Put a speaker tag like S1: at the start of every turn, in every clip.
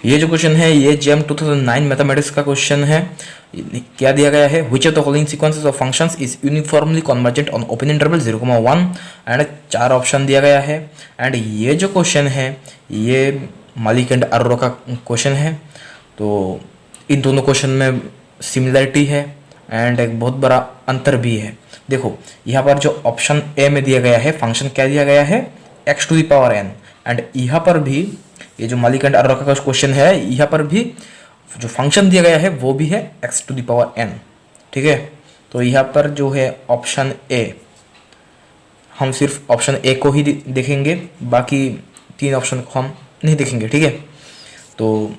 S1: ये जो क्वेश्चन है ये जेम 2009 मैथमेटिक्स का क्वेश्चन है। क्या दिया गया है, which of the following sequences of functions is uniformly convergent on open interval 0,1 and 4 option दिया गया है। एंड ये जो क्वेश्चन है ये मालिक एंड अरोरा का क्वेश्चन है। तो इन दोनों क्वेश्चन में सिमिलरिटी है एंड एक बहुत बड़ा अंतर भी है। देखो यहाँ पर जो ऑप्शन ए में दिया गया है फंक्शन क्या दिया गया है, x to the power n, and यहाँ पर भी ये जो मालिक एंड अरोरा का क्वेश्चन है यहाँ पर भी जो फंक्शन दिया गया है वो भी है x to the power n। ठीक है, तो यहाँ पर जो है ऑप्शन ए, हम सिर्फ ऑप्शन ए को ही देखेंगे, बाकी 3 ऑप्शन को हम नहीं देखेंगे। ठीक है, तो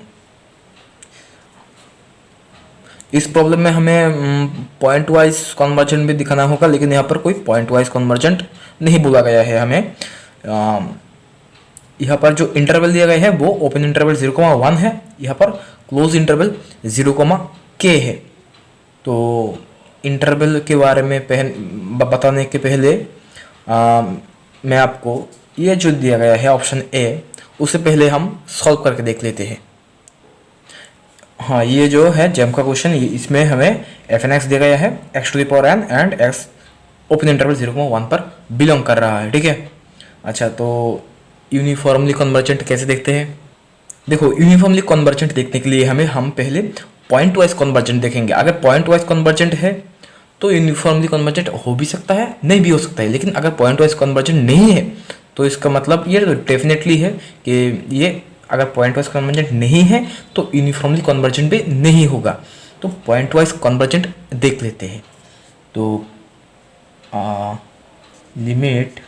S1: इस प्रॉब्लम में हमें पॉइंट वाइज कन्वर्जेंट भी दिखाना होगा, लेकिन यहाँ पर कोई पॉइंट वाइज कन्वर्जेंट नहीं बोला गया है हमें। यहाँ पर जो इंटरवल दिया गया है वो ओपन इंटरवल 0,1 है, यहाँ पर क्लोज इंटरवल 0,k है। तो इंटरवल के बारे में बताने के पहले मैं आपको ये जो दिया गया है ऑप्शन ए, उससे पहले हम सॉल्व करके देख लेते हैं। हाँ, ये जो है जेम का क्वेश्चन, इसमें हमें एफ एन एक्स दिया गया है x to the power n and x open interval 0,1 पर बिलोंग कर रहा है। ठीक है, अच्छा तो यूनिफॉर्मली कन्वर्जेंट कैसे देखते हैं। देखो यूनिफॉर्मली कन्वर्जेंट देखने के लिए हम पहले पॉइंट वाइज कन्वर्जेंट देखेंगे। अगर पॉइंट वाइज कन्वर्जेंट है तो यूनिफॉर्मली कन्वर्जेंट हो भी सकता है, नहीं भी हो सकता है। लेकिन अगर पॉइंट वाइज कन्वर्जेंट नहीं है तो इसका मतलब ये तो डेफिनेटली है कि ये अगर पॉइंट वाइज कन्वर्जेंट नहीं है तो यूनिफॉर्मली कन्वर्जेंट भी नहीं होगा। तो पॉइंट वाइज कन्वर्जेंट देख लेते हैं। तो limit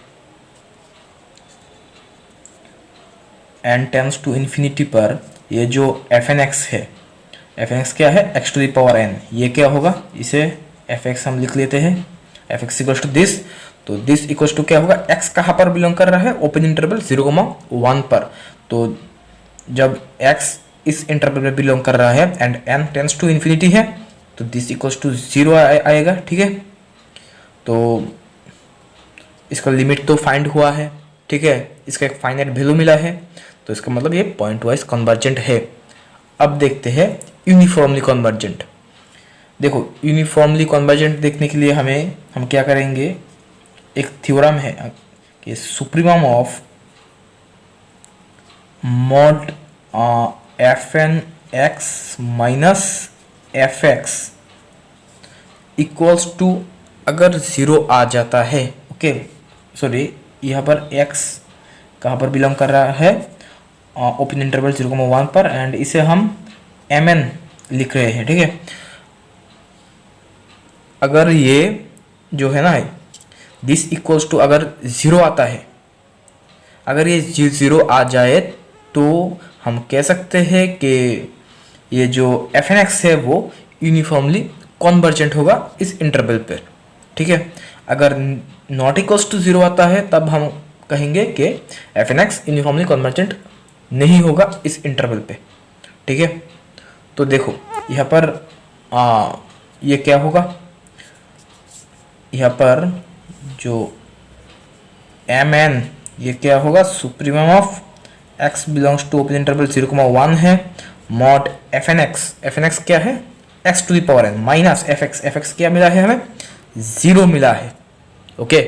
S1: n tends to infinity पर ये जो एफ एन एक्स है, एफ एन एक्स क्या है, x to the power n, ये क्या होगा, इसे एफ एक्स हम लिख लेते हैं, F X equals to this. तो दिस इक्वल्स टू क्या होगा, x कहाँ पर बिलोंग कर रहा है, ओपन इंटरवल 0,1 पर। तो जब x इस इंटरवल में बिलोंग कर रहा है and n tends to infinity है तो दिस इक्वल्स टू 0 आएगा। ठीक है, तो इसका लिमिट तो फाइंड हुआ है। ठीक है, इसका एक फाइनाइट वैल्यू मिला है, तो इसका मतलब ये पॉइंट वाइज कन्वर्जेंट है। अब देखते हैं यूनिफॉर्मली कन्वर्जेंट। देखो यूनिफॉर्मली कन्वर्जेंट देखने के लिए हम क्या करेंगे, एक थ्योरम है कि supremum of mod F N X minus F X equals to अगर 0 आ जाता है, ओके सॉरी यहाँ पर x कहाँ पर बिलोंग कर रहा है, ओपन इंटरवल 0,1 पर, एंड इसे हम mn लिख रहे हैं। ठीक है, अगर ये जो है ना दिस इक्वल्स टू अगर 0 आता है, अगर ये 0 आ जाए तो हम कह सकते हैं कि ये जो एफ एन एक्स है वो यूनिफॉर्मली कन्वर्जेंट होगा इस इंटरवल पर। ठीक है, अगर नॉट इक्वल्स टू 0 आता है तब हम कहेंगे कि F N X uniformly convergent नहीं होगा इस इंटरवल पे। ठीक है, तो देखो यहाँ पर ये क्या होगा, यहाँ पर जो एम एन ये क्या होगा, supremum of x belongs to open interval 0,1 है, मॉड एफ एन एक्स क्या है, x to the power n minus F X क्या मिला है हमें, 0 मिला है। ओके,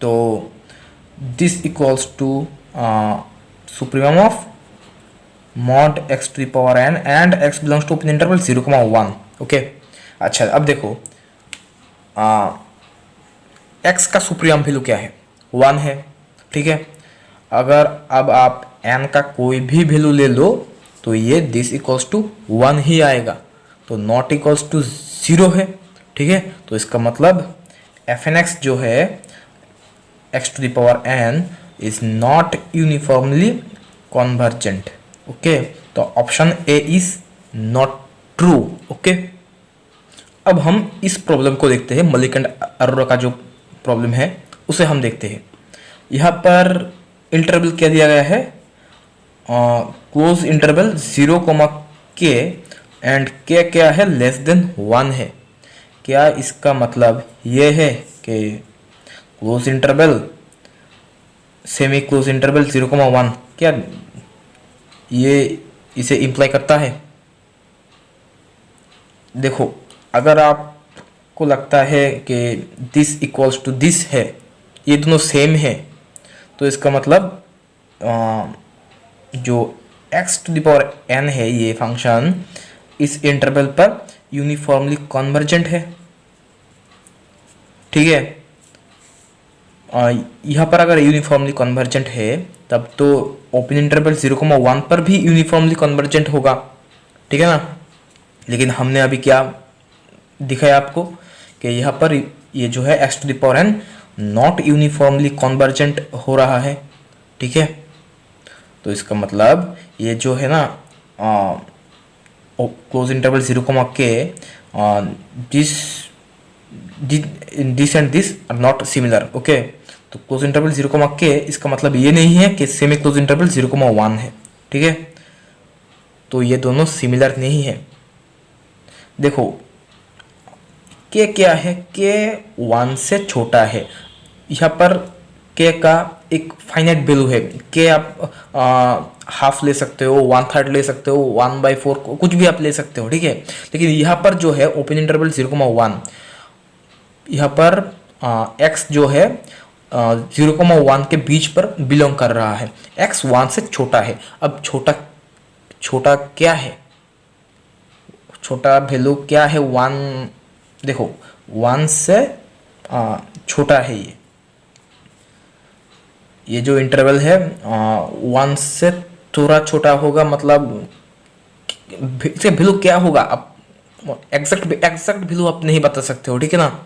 S1: तो this equals to supremum of mod x to the power n and x belongs to open interval 0,1। Okay, अच्छा अब देखो x का सुप्रीमम वैल्यू क्या है, 1 है। ठीक है, अगर अब आप n का कोई भी वैल्यू ले लो तो ये दिस इक्वल्स टू 1 ही आएगा, तो नॉट इक्वल्स टू 0 है। ठीक है, तो इसका मतलब एफ एन एक्स जो है x to the power n is not uniformly convergent. Okay, तो option A is not true. Okay, अब हम इस प्रॉब्लम को देखते हैं, मलिक एंड अरोरा का जो प्रॉब्लम है उसे हम देखते हैं। यहाँ पर इंटरवल क्या दिया गया है, close interval 0,k and k क्या है, लेस देन 1 है। क्या इसका मतलब ये है कि close interval semi close interval 0,1 क्या ये इसे इम्प्लाई करता है? देखो, अगर आपको लगता है कि दिस इक्वल्स टू दिस है, ये दोनों सेम है, तो इसका मतलब जो x to the power n है ये फंक्शन इस इंटरवल पर यूनिफॉर्मली कन्वर्जेंट है। ठीक है, यहाँ पर अगर यूनिफॉर्मली कन्वर्जेंट है तब तो ओपन इंटरवल 0,1 पर भी यूनिफॉर्मली कन्वर्जेंट होगा। ठीक है ना, लेकिन हमने अभी क्या दिखाया आपको कि यहाँ पर ये जो है x to the power n not uniformly convergent हो रहा है। ठीक है, तो इसका मतलब ये जो है ना close interval 0,k this and this are not similar. Okay, तो क्लोज इंटरवल 0,k इसका मतलब ये नहीं है कि सेमी क्लोज इंटरवल 0,1 है। ठीक है, तो ये दोनों सिमिलर नहीं है। देखो k क्या है, k 1 से छोटा है। यहाँ पर k का एक फाइनाइट वैल्यू है। k आप हाफ ले सकते हो, 1/3 ले सकते हो, 1/4 कुछ भी आप ले सकते हो। ठीक है, लेकिन यहाँ पर जो है ओपन इंटरवल 0,1, यहाँ पर x जो है 0,1 के बीच पर बिलोंग कर रहा है। x 1 से छोटा है। अब छोटा क्या है, छोटा वैल्यू क्या है? 1। देखो 1 से छोटा है ये जो इंटरवल है 1 से थोड़ा छोटा होगा। मतलब इससे वैल्यू क्या होगा आप एग्जैक्ट वैल्यू आप नहीं बता सकते हो। ठीक है ना,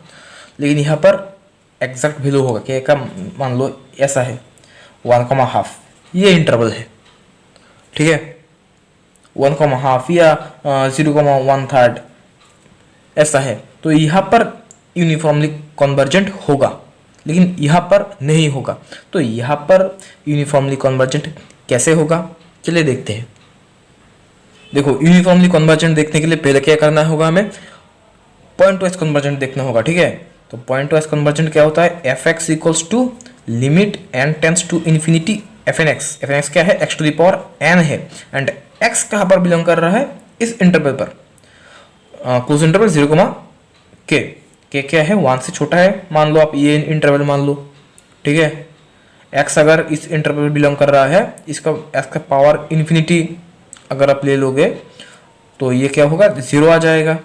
S1: लेकिन यहाँ पर एग्जैक्ट वैल्यू होगा कि का मान लो ऐसा है 1,5 ये इंटरवल है। ठीक है, 1,5 या 0,1/3 ऐसा है, तो यहाँ पर यूनिफॉर्मली कन्वर्जेंट होगा, लेकिन यहाँ पर नहीं होगा। तो यहाँ पर यूनिफॉर्मली कन्वर्जेंट कैसे होगा, चलिए देखते हैं। देखो, यूनिफॉर्मली कन्वर्जेंट देखने के लिए पहले क्या करना होगा, हमें पॉइंट वाइज कन्वर्जेंट देखना होगा। ठीक है, तो पॉइंट वाइज कन्वर्जेंट क्या होता है? F X equals to limit N tends to infinity F N X. F N X क्या है? X to the power N है, एंड एक्स कहाँ पर बिलोंग कर रहा है? इस इंटरवल पर, क्लोज इंटरवल 0,k। के क्या है? 1 से छोटा है, मान लो आप ये इंटरवल मान लो। ठीक है, x अगर इस इंटरवल बिलोंग कर रहा है, इसका x का पावर इन्फिनिटी अगर आप ले लोगे तो ये क्या होगा? 0 आ जाएगा।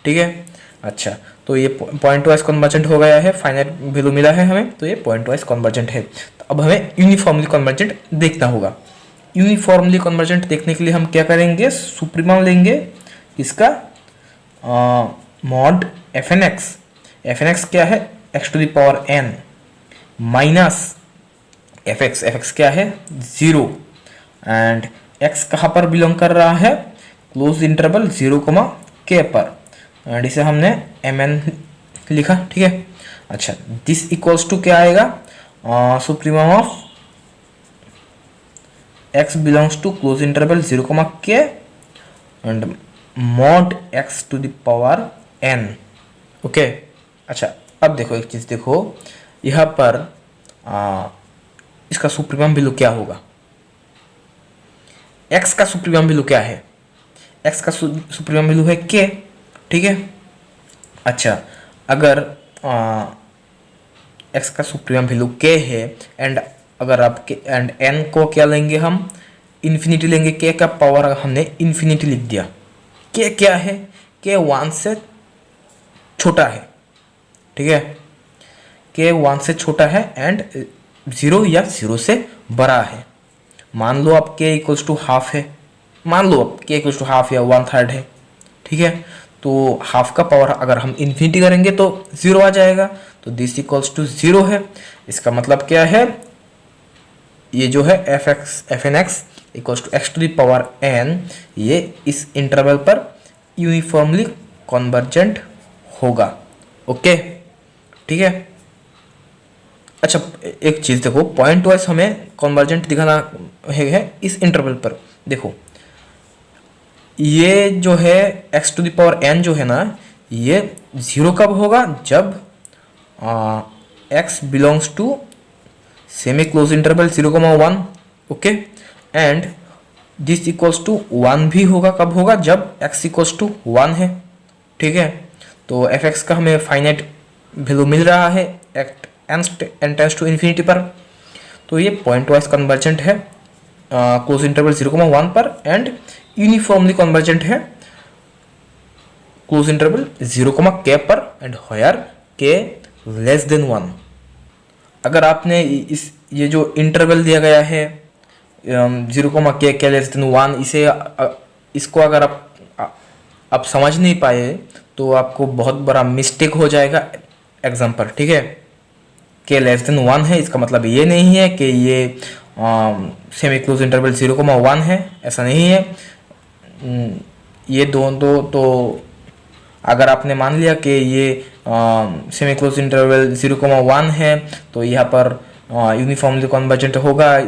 S1: ठीक है, अच्छा, तो ये पॉइंट वाइज कन्वर्जेंट हो गया है, फाइनाइट वैल्यू मिला है हमें, तो ये पॉइंट वाइज कन्वर्जेंट है। तो अब हमें यूनिफॉर्मली कन्वर्जेंट देखना होगा। यूनिफॉर्मली कन्वर्जेंट देखने के लिए हम क्या करेंगे? सुप्रीमम लेंगे इसका mod F N X. F N X क्या है? X to the power N minus F X क्या है? 0, एंड एक्स कहाँ पर बिलोंग कर रहा है? क्लोज इंटरवल 0,k पर, एंड इसे हमने एम एन लिखा। ठीक है, अच्छा, दिस इक्वल्स टू क्या आएगा? Supremum of X belongs to close interval 0,k and mod X to the power n। Okay, अच्छा, अब देखो एक चीज देखो, यहाँ पर इसका सुप्रीमम वैल्यू क्या होगा? x का सुप्रीमम वैल्यू क्या है? x का सुप्रीमम वैल्यू है k। ठीक है, अच्छा, अगर x का सुप्रीमम वैल्यू k है, एंड अगर आप एंड n को क्या लेंगे? हम इन्फिनिटी लेंगे। k का पावर हमने इन्फिनिटी लिख दिया। k क्या है? k 1 से छोटा है। ठीक है, k 1 से छोटा है एंड 0 या 0 से बड़ा है। मान लो आप k इक्वल्स टू हाफ है, मान लो आप k इक्वल्स टू हाफ या 1/3 है। ठीक है, तो हाफ का पावर अगर हम इन्फिनिटी करेंगे तो 0 आ जाएगा, तो दिस इक्वल्स टू 0 है। इसका मतलब क्या है? ये जो है F N X equals to X to the power n, ये इस इंटरवल पर यूनिफॉर्मली कन्वर्जेंट होगा। ओके, ठीक है, अच्छा, एक चीज देखो, पॉइंट वाइज हमें कन्वर्जेंट दिखाना है इस इंटरवल पर। देखो, ये जो है x to the power n जो है ना, ये 0 कब होगा? जब x belongs to semi close interval 0,1। Okay, and this equals to 1 भी होगा, कब होगा, जब x इक्वल्स टू 1 है, ठीक है। तो एफ एक्स का हमें फाइनाइट वैल्यू मिल रहा है at N tends to infinity पर। तो ये पॉइंट वाइज कन्वर्जेंट है क्लोज इंटरवल 0,1 पर, एंड यूनिफॉर्मली कन्वर्जेंट है क्लोज इंटरवल 0,k पर, and where k less than 1। अगर आपने इस ये जो इंटरवल दिया गया है 0,k लेस देन 1, इसको अगर आप समझ नहीं पाए तो आपको बहुत बड़ा मिस्टेक हो जाएगा एग्जाम पर, ठीक है। k लेस देन 1 है, इसका मतलब ये नहीं है कि ये सेमी क्लोज इंटरवल 0,1 है, ऐसा नहीं है। ये दोनों तो अगर आपने मान लिया कि ये सेमी क्लोज इंटरवल 0,1 है तो यहाँ पर यूनिफॉर्मली कन्वर्जेंट होगा,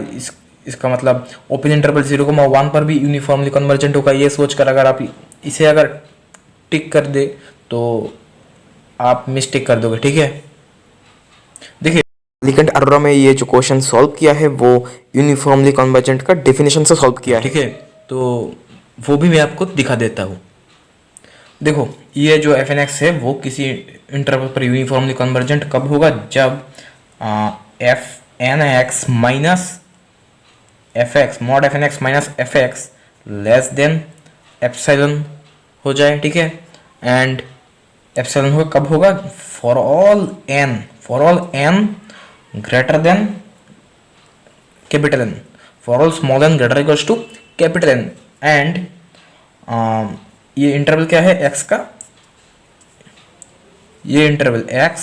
S1: इसका मतलब ओपन इंटरवल 0,1 पर भी यूनिफॉर्मली कन्वर्जेंट होगा। ये सोचकर अगर आप इसे अगर टिक कर दे तो आप मिस्टेक कर दोगे, ठीक है। देखिए एलिगेंट अरोरा में ये जो क्वेश्चन सॉल्व किया है वो यूनिफॉर्मली कन्वर्जेंट का डेफिनेशन से सॉल्व किया है, ठीक है। तो वो भी मैं आपको दिखा देता हूँ। देखो ये जो एफ एन एक्स है वो किसी इंटरवल पर यूनिफॉर्मली कन्वर्जेंट कब होगा, जब F N X minus F X mod F N X minus F X less than epsilon हो जाए, ठीक है। एंड एप्सिलॉन होगा कब होगा, for all N greater than capital N, for all small N greater equals to capital N. And ये interval क्या है x का, ये interval x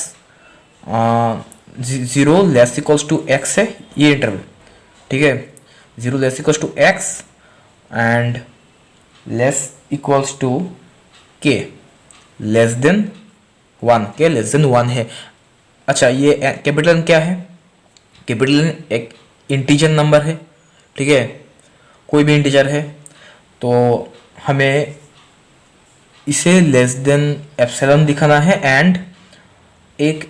S1: 0 less equals to x है, ये इंटरवल, ठीक है। 0 less equals to x and less equals to k less than 1, k less than 1 है। अच्छा ये कैपिटल एन क्या है, कैपिटल एन एक इंटीजर नंबर है, ठीक है, कोई भी इंटीजर है। तो हमें इसे लेस देन एप्सिलॉन दिखाना है, एंड एक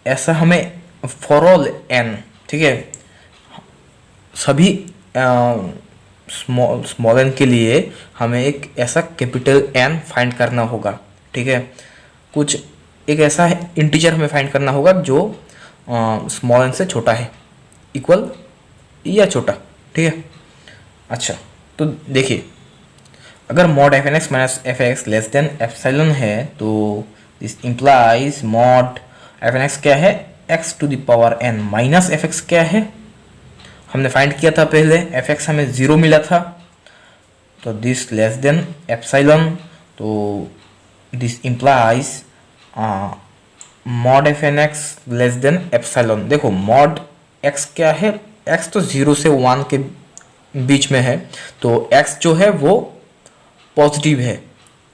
S1: ऐसा हमें फॉर ऑल एन, ठीक है, सभी स्मॉल एन के लिए हमें एक ऐसा कैपिटल एन फाइंड करना होगा, ठीक है। कुछ एक ऐसा इंटीजर हमें फाइंड करना होगा जो स्मॉल एन से छोटा है, इक्वल या छोटा, ठीक है। अच्छा तो देखिए अगर mod F N X minus F X less than epsilon है तो this implies mod F N X क्या है, X to the power N minus F X क्या है, हमने फाइंड किया था पहले, एफ एक्स हमें 0 मिला था, तो दिस लेस देन एप्सिलॉन, तो this implies mod F N X less than epsilon. देखो मॉड एक्स क्या है, एक्स तो 0 से 1 के बीच में है, तो एक्स जो है वो पॉजिटिव है,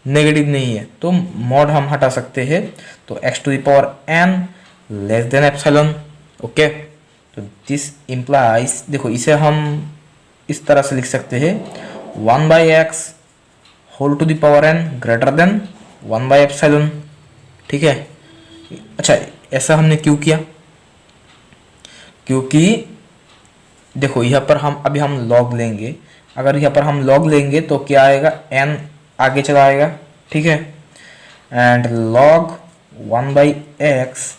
S1: नेगेटिव नहीं है, तो मॉड हम हटा सकते हैं, तो x to the power n less than epsilon, okay. तो दिस इम्प्लाइज, देखो इसे हम इस तरह से लिख सकते हैं 1/x whole to the power n greater than 1/एप्सिलॉन, ठीक है। अच्छा ऐसा हमने क्यों किया, क्योंकि देखो यहाँ पर अभी हम लॉग लेंगे, अगर यहाँ पर हम लॉग लेंगे तो क्या आएगा, n आगे चला आएगा, ठीक है। And log 1/x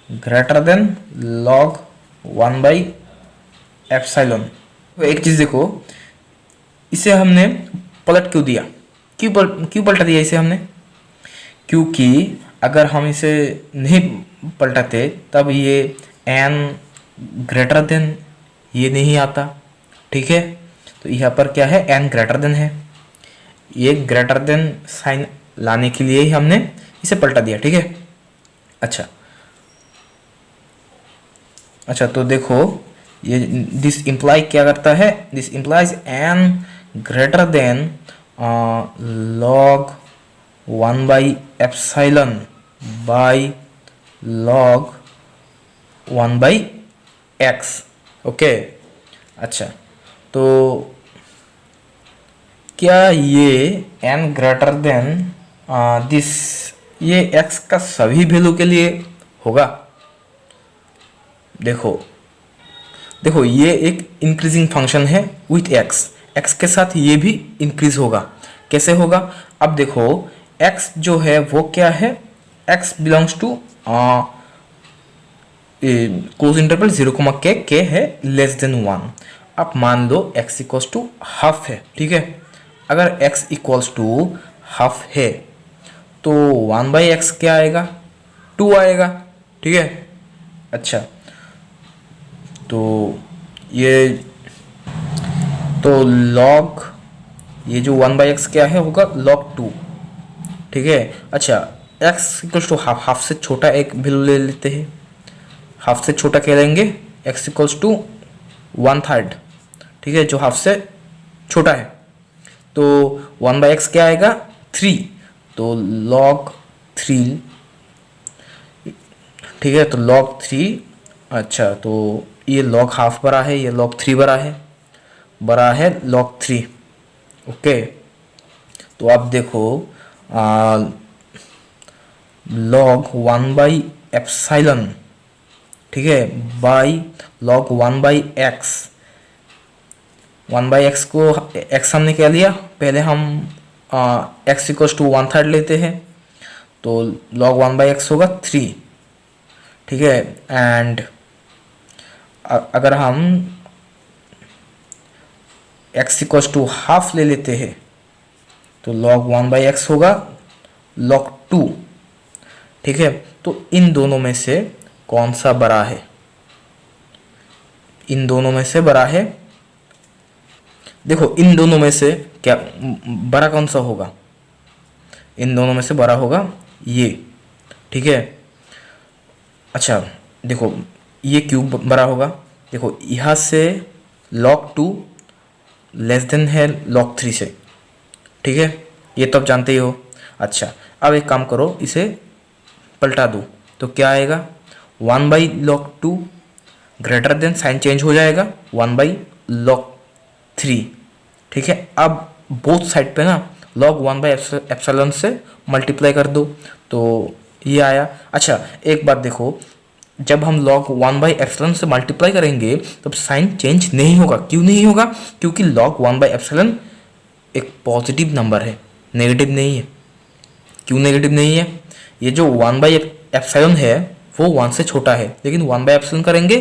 S1: greater than log 1/एप्सिलॉन। एक चीज़ देखो, इसे हमने पलट क्यों दिया, क्यों पलटा दिया इसे हमने, क्योंकि अगर हम इसे नहीं पलटाते तब ये n ग्रेटर देन ये नहीं आता, ठीक है। तो यहाँ पर क्या है, n ग्रेटर देन है, ये ग्रेटर देन साइन लाने के लिए ही हमने इसे पलटा दिया, ठीक है। अच्छा तो देखो ये दिस इम्प्लाई क्या करता है, this implies n greater than log 1/एप्सिलॉन बाई लॉग 1/x, ओके। अच्छा तो क्या ये n ग्रेटर देन दिस, ये x का सभी वैल्यू के लिए होगा, देखो ये एक इंक्रीजिंग फंक्शन है विथ x, x के साथ ये भी इंक्रीज होगा। कैसे होगा? अब देखो x जो है वो क्या है, x belongs to close interval 0, k है लेस देन 1। अब मान लो x इक्वल्स टू हाफ है, ठीक है। अगर x इक्वल्स टू हाफ है तो 1/x क्या आएगा, 2 आएगा, ठीक है। अच्छा, तो ये तो log ये जो 1/x क्या है होगा log 2, ठीक है। अच्छा, x equals to half, half से छोटा एक वैल्यू ले लेते हैं। हाफ से छोटा क्या लेंगे, x इक्वल्स टू 1/3, ठीक है, जो हाफ से छोटा है। तो 1/x क्या आएगा, 3, तो log 3, ठीक है, तो log 3। अच्छा, तो ये log हाफ बड़ा है, ये log 3 बड़ा है log 3, ओके। तो आप देखो log 1/epsilon, ठीक है, बाई log 1/x। 1/x को x हमने क्या लिया, पहले हम x इक्वल्स टू 1/3 लेते हैं, तो log 1/x होगा 3, ठीक है। एंड अगर हम x इक्वल्स टू हाफ ले लेते हैं तो log 1/x होगा log 2, ठीक है। तो इन दोनों में से कौन सा बड़ा है, इन दोनों में से बड़ा है, देखो इन दोनों में से क्या बड़ा कौन सा होगा, इन दोनों में से बड़ा होगा ये, ठीक है। अच्छा, देखो ये क्यों बड़ा होगा, देखो यहाँ से log 2 लेस देन है log 3 से, ठीक है, ये तो आप जानते ही हो। अच्छा, अब एक काम करो, इसे पलटा दो तो क्या आएगा, 1/log 2 greater than, sign change हो जाएगा, 1/log 3, ठीक है। अब बोथ साइड पे ना log 1/epsilon से मल्टीप्लाई कर दो तो ये आया। अच्छा, एक बात देखो, जब हम log 1/epsilon से मल्टीप्लाई करेंगे तब साइन चेंज नहीं होगा। क्यों नहीं होगा, क्योंकि log 1/epsilon एक पॉजिटिव नंबर है, नेगेटिव नहीं है। क्यों नेगेटिव नहीं है, ये जो 1/epsilon है वो 1 से छोटा है, लेकिन 1/epsilon करेंगे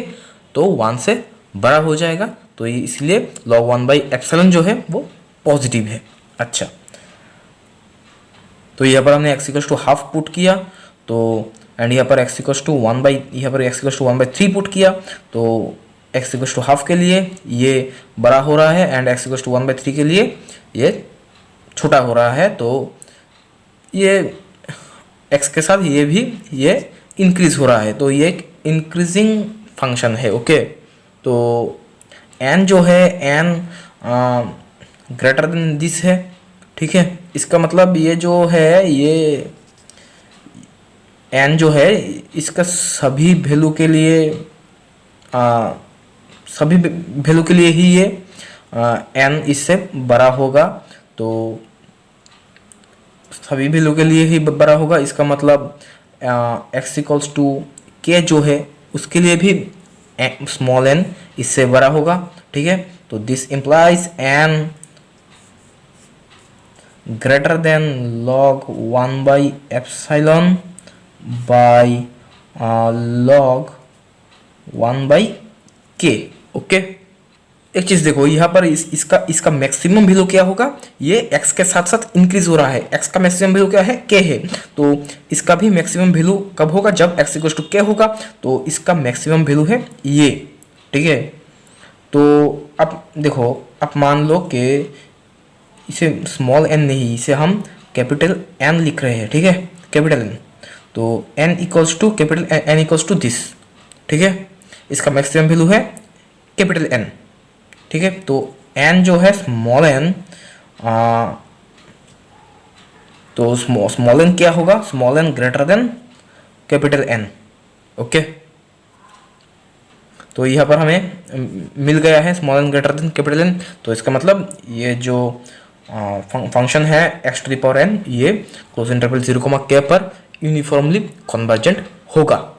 S1: तो 1 से बड़ा हो जाएगा, तो इसलिए log 1/epsilon जो है वो पॉजिटिव है। अच्छा, तो यहाँ पर हमने x equals to half put किया, तो एंड यहाँ पर x इक्वल्स टू 1/3 पुट किया, तो x इक्वल्स टू हाफ के लिए ये बड़ा हो रहा है एंड x इक्वल्स टू 1/3 के लिए ये छोटा हो रहा है। तो ये x के साथ ये भी ये इंक्रीज हो रहा है, तो ये एक इंक्रीजिंग फंक्शन है, ओके। तो n जो है n ग्रेटर देन दिस है, ठीक है। इसका मतलब ये जो है ये n जो है इसका सभी वैल्यू के लिए ही ये n इससे बड़ा होगा, तो सभी वैल्यू के लिए ही बड़ा होगा। इसका मतलब x इक्वल्स टू k जो है उसके लिए भी स्मॉल n इससे बड़ा होगा, ठीक है। तो this implies n greater then log 1/epsilon by log 1/k, okay. एक चीज देखो, यहाँ पर इसका मैक्सिमम वैल्यू क्या होगा, ये x के साथ साथ इंक्रीज हो रहा है, x का मैक्सिमम वैल्यू क्या है, k है, तो इसका भी मैक्सिमम वैल्यू कब होगा, जब x इक्वल टू k होगा, तो इसका मैक्सिमम वैल्यू है ये, ठीक है। तो अब देखो, अब मान लो कि इसे स्मॉल n नहीं, इसे हम कैपिटल N लिख रहे हैं, ठीक है, कैपिटल N। तो n equals to capital N equals to this, ठीक है। इसका मैक्सिमम वैल्यू है कैपिटल N, ठीक है। तो n जो है स्मॉल n, तो स्मॉल n क्या होगा, small n greater than capital N, okay. तो यहाँ पर हमें मिल गया है small n greater than capital N, तो इसका मतलब ये जो फंक्शन है x⁴n ये क्लोज इंटरवल 0, k पर यूनिफॉर्मली कन्वर्जेंट होगा।